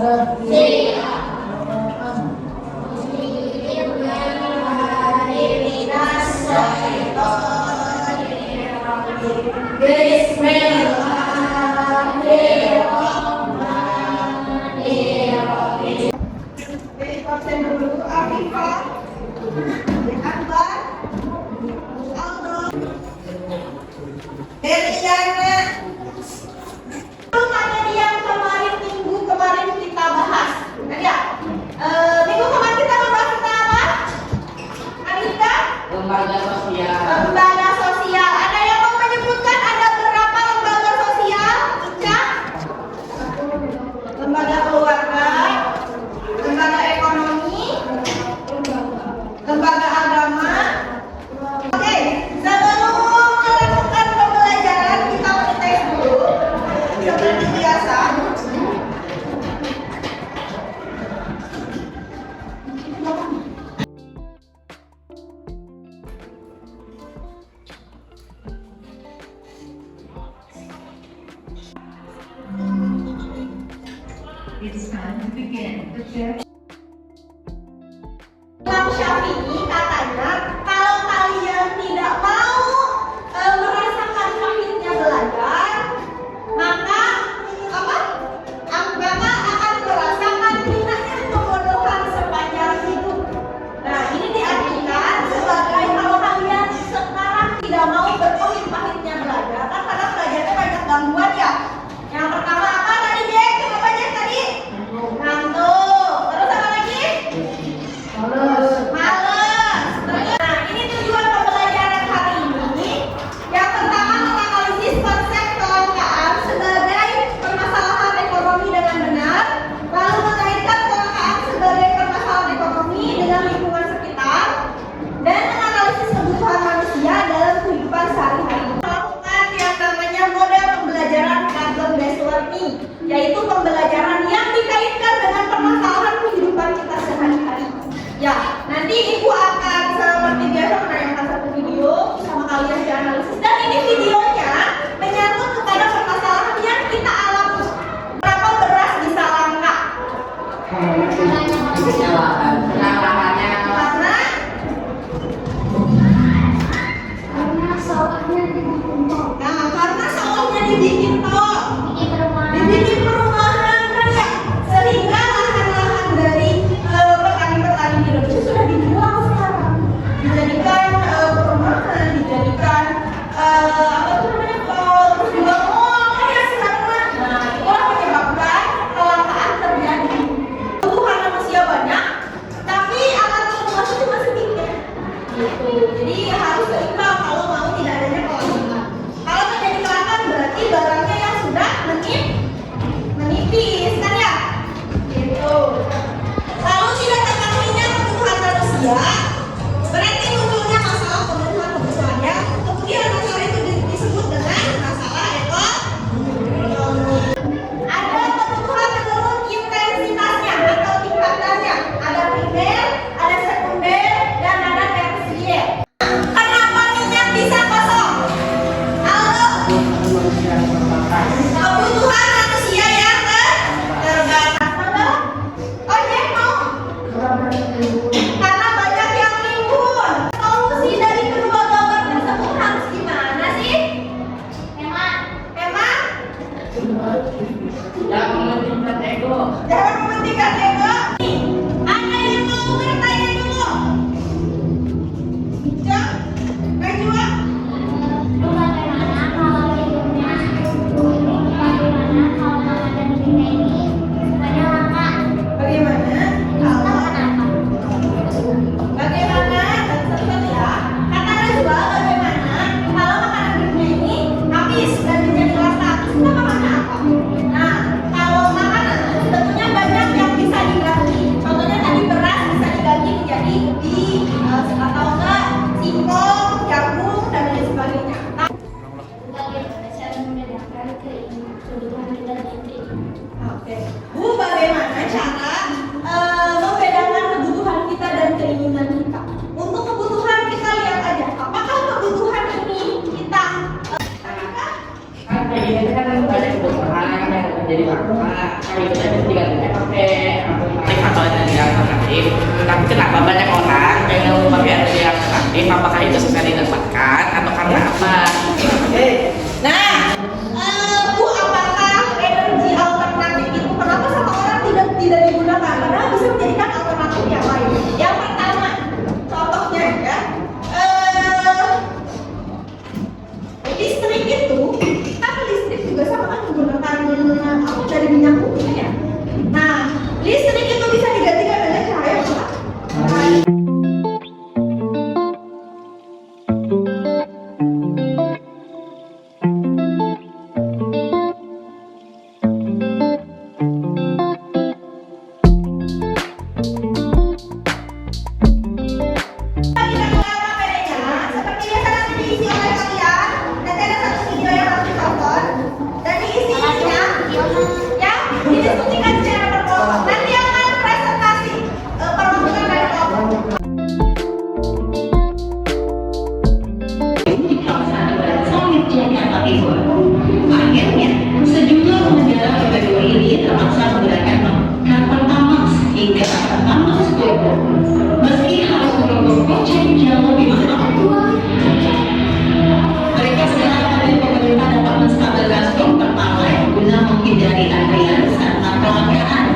Bismillahirrahmanirrahim. Absen dulu, Afifah, Akbar, Aldo, Deliana. Itu materi yang minggu kemarin kita bahas. Kan ya? Minggu kemarin kita membahas tentang apa? Anita? Lembaga sosial. Lembaga sosial. Ada yang mau menyebutkan ada berapa lembaga sosial? Ica? Lembaga keluarga, lembaga ekonomi, lembaga agama. Oke, sebelum melakukan pembelajaran kita mengetes dulu seperti biasa. It's time to begin the chair. Imam Syafi'i katanya kalau kalian tidak mau merasakan pahitnya belajar, maka maka akan merasakan hinanya kebodohan sepanjang hidup. Nah, ini diartikan sebagai kalau kalian sekarang tidak mau berpahit-pahitnya belajar, kan karena belajarnya banyak gangguan ya. Yang pertama apa tadi, Jack? Apa Jack tadi? Ngantuk. Terus apa lagi? Males. Nah, ini tujuan pembelajaran hari ini. Yang pertama menganalisis konsep kelangkaan sebagai permasalahan ekonomi dengan benar, lalu mengaitkan kelangkaan sebagai permasalahan ekonomi dengan lingkungan sekitar, dan menganalisis kebutuhan manusia dalam kehidupan sehari-hari. Melakukan yang namanya model pembelajaran problem based learning, yaitu pembelajaran yang dikaitkan dengan permasalahan kehidupan kita sehari-hari. Ya, nanti ibu akan seperti biasa menayangkan satu video sama kalian dianalisis, dan ini videonya menyangkut kepada permasalahan yang kita alami. Kenapa beras bisa langka? Penalahannya Karena Sawahnya dibikin tol. karena sawahnya dibikin tol, Bikin perumahan. dibikin perumahan kan ya, sehingga lahan-lahan dari petani-petani di Indonesia sudah dijual sekarang, dijadikan perumahan, dijadikan apa tuh namanya, terus juga mall kan ya sekarang. Nah, itulah menyebabkan kelangkaan terjadi. Kebutuhan manusia banyak, tapi alat produksi cuma sedikit. Gitu. Jadi harus seimbang kalau mau tidak adanya kelangkaan. Kalau terjadi kelangkaan berarti barangnya yang sudah menipis kan ya? Gitu. Lalu tidak terpenuhinya kebutuhan manusia, berarti munculnya masalah kebutuhan-kebutuhannya. Kemudian masalah itu disebut dengan masalah ekonomi. Ada kebutuhan menurut intensitasnya atau tingkatannya. Ada primer, ada sekunder, dan ada tersier. Kenapa minyak bisa kosong? Halo? Kebutuhan manusia yang terbatas. Oh, Jack mau? Karena banyak yang nimbun. Solusi dari kedua gambar tersebut harus gimana sih? Emang? yang mementingkan ego. Jangan mementingkan ego. Nih, ada yang mau bertanya dulu? Cak, Najwa? Bagaimana kalau hidupnya? Bagaimana kalau Ramadan kita ini pada langka? Bagaimana kalau Kenapa? Bagaimana dan seperti ya, kata Najwa, bagaimana kalau makanan dunia ini habis dan menjadi langka? Terus kita makan apa? Nah, kalau makanan sebetulnya banyak yang bisa diganti. Contohnya tadi beras bisa diganti menjadi ubi atau enggak singkong, jagung, dan lain sebagainya. Nah, Bagaimana cara membedakan kebutuhan kita dengan keinginan? oke. Bu, bagaimana cara membedakan kebutuhan kita dan keinginan kita? Untuk kebutuhan kita lihat aja, apakah kebutuhan ini kita Kan kayak gitu kan banyak kebutuhan, menjadi langka, kalau itu tadi diganti pakai alternatif atau energi alternatif. Tapi kenapa banyak orang yang memakai energi alternatif? Apakah itu susah didapatkan atau karena apa? Nah, Bu, apakah energi alternatif itu kenapa sama orang tidak digunakan? Padahal bisa menjadikan alternatif yang lain. Yang pertama, contohnya ya, listrik itu, kan listrik juga sama kan menggunakan apa dari minyak bumi ya. Nah, listrik itu bisa digantikan dengan cahaya matahari. Akhirnya, sejumlah pengendara roda dua ini terpaksa menggunakan kapal Tamax hingga Tamax Gogo. Meski harus merogoh kocek yang lebih mahal, mereka berharap pemerintah dapat menstabilkan stok pertalite guna menghindari antrian serta kelangkaan.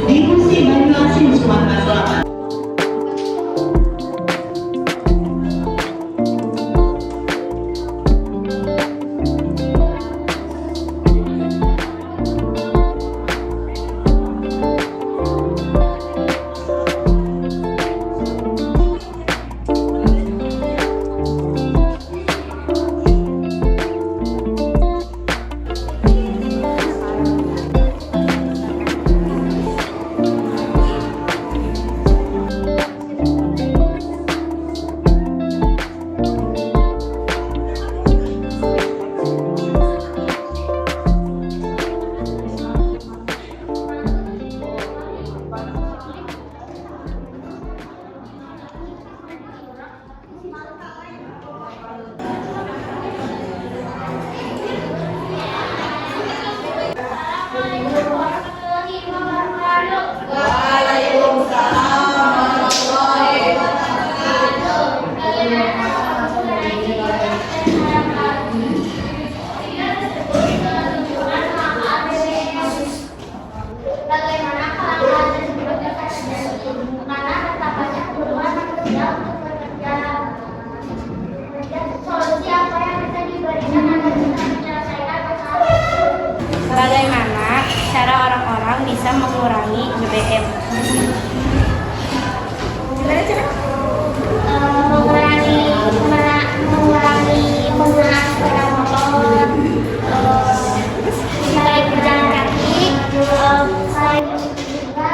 Di Musi Banyuasin, Sumatera Selatan. Bagaimana cara orang-orang bisa mengurangi BBM? Mengurangi penggunaan sepeda motor, selain berjalan kaki, selain juga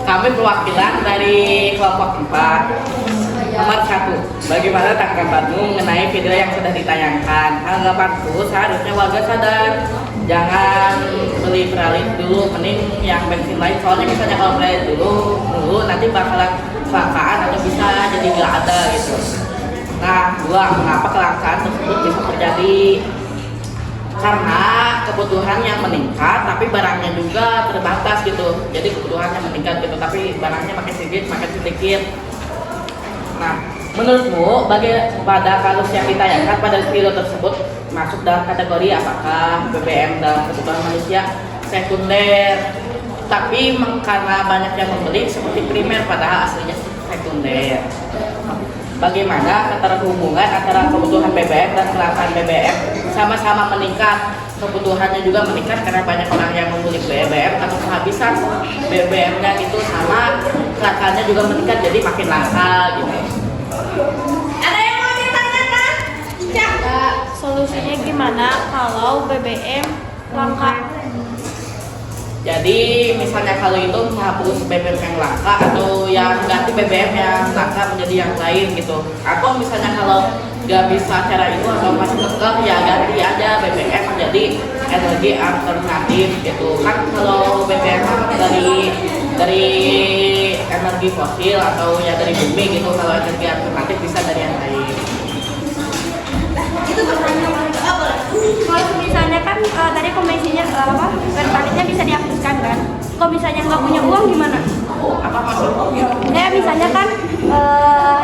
Kami perwakilan dari kelompok 4. Nomor 1, bagaimana tanggapanmu mengenai video yang sudah ditayangkan? Tanggapanku seharusnya warga sadar, jangan beli pertalite dulu, mending yang bensin lain. Soalnya misalnya kalau pertalite dulu nanti bakalan kelangkaan atau bisa jadi nggak ada gitu. Nah, 2, mengapa kelangkaan tersebut bisa terjadi? Karena kebutuhan yang meningkat, tapi barangnya juga terbatas gitu. Jadi kebutuhannya meningkat gitu, tapi barangnya makin sedikit. Nah, menurutmu pada kasus yang ditayangkan pada video tersebut masuk dalam kategori apakah BBM dalam kebutuhan manusia sekunder, tapi karena banyak yang membeli seperti primer padahal aslinya sekunder. Bagaimana keterhubungan antara kebutuhan BBM dan kelangkaan BBM sama-sama meningkat, kebutuhannya juga meningkat karena banyak orang yang membeli BBM atau kehabisan BBM-nya itu sama, kelangkaannya juga meningkat jadi makin langka gitu. Ada yang mau ditanyakan? Cak. solusinya gimana kalau BBM langka? Jadi misalnya kalau itu menghapus BBM yang langka atau yang ganti BBM yang langka menjadi yang lain gitu. Atau misalnya kalau nggak bisa cara itu atau masih kekeh ya ganti aja BBM menjadi energi alternatif gitu kan. Kalau BBM dari energi fosil atau ya dari bumi gitu, kalau energi alternatif bisa dari yang lain. Itu pertanyaan paling boleh. Kalau misalnya kan tadi konvensinya pertalitnya bisa dihapuskan kan. Kalau misalnya nggak punya uang gimana? Apa maksudnya? Ya misalnya kan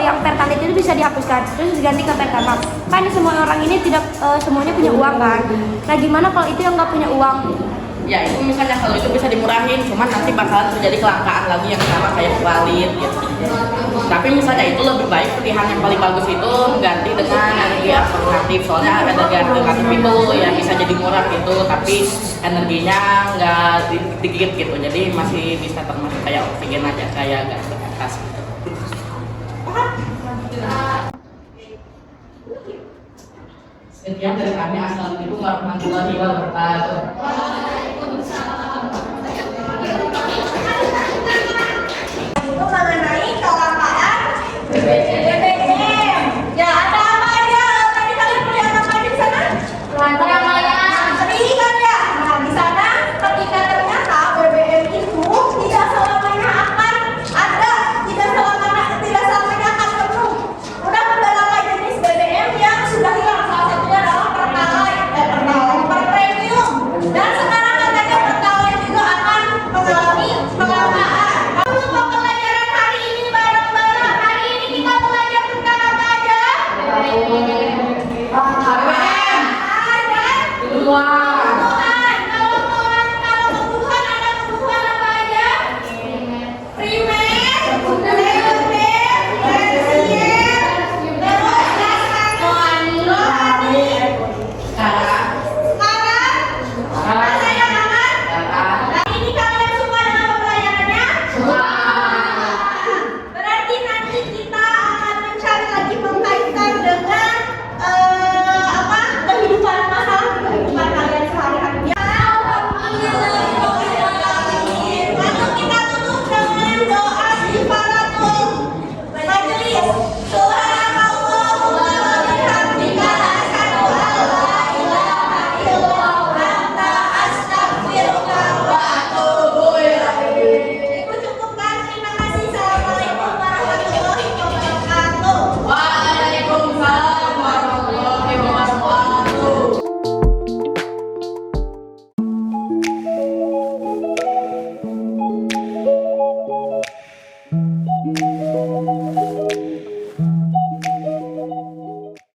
yang pertalit itu bisa dihapuskan terus diganti ke pertamax. Kan semua orang ini tidak semuanya punya uang kan. Nah gimana kalau itu yang nggak punya uang? Ya itu misalnya kalau itu bisa dimurahin, cuman nanti bakalan terjadi kelangkaan lagi yang sama kayak kualit gitu. Tapi misalnya itu lebih baik, pilihan yang paling bagus itu ganti dengan energi alternatif. Soalnya energi alternatif itu ya bisa jadi murah gitu, tapi energinya nggak dikit gitu. Jadi masih bisa termasuk kayak oksigen aja, kayak gas atas gitu. Sekian dari kami, assalamualaikum warahmatullahi wabarakatuh.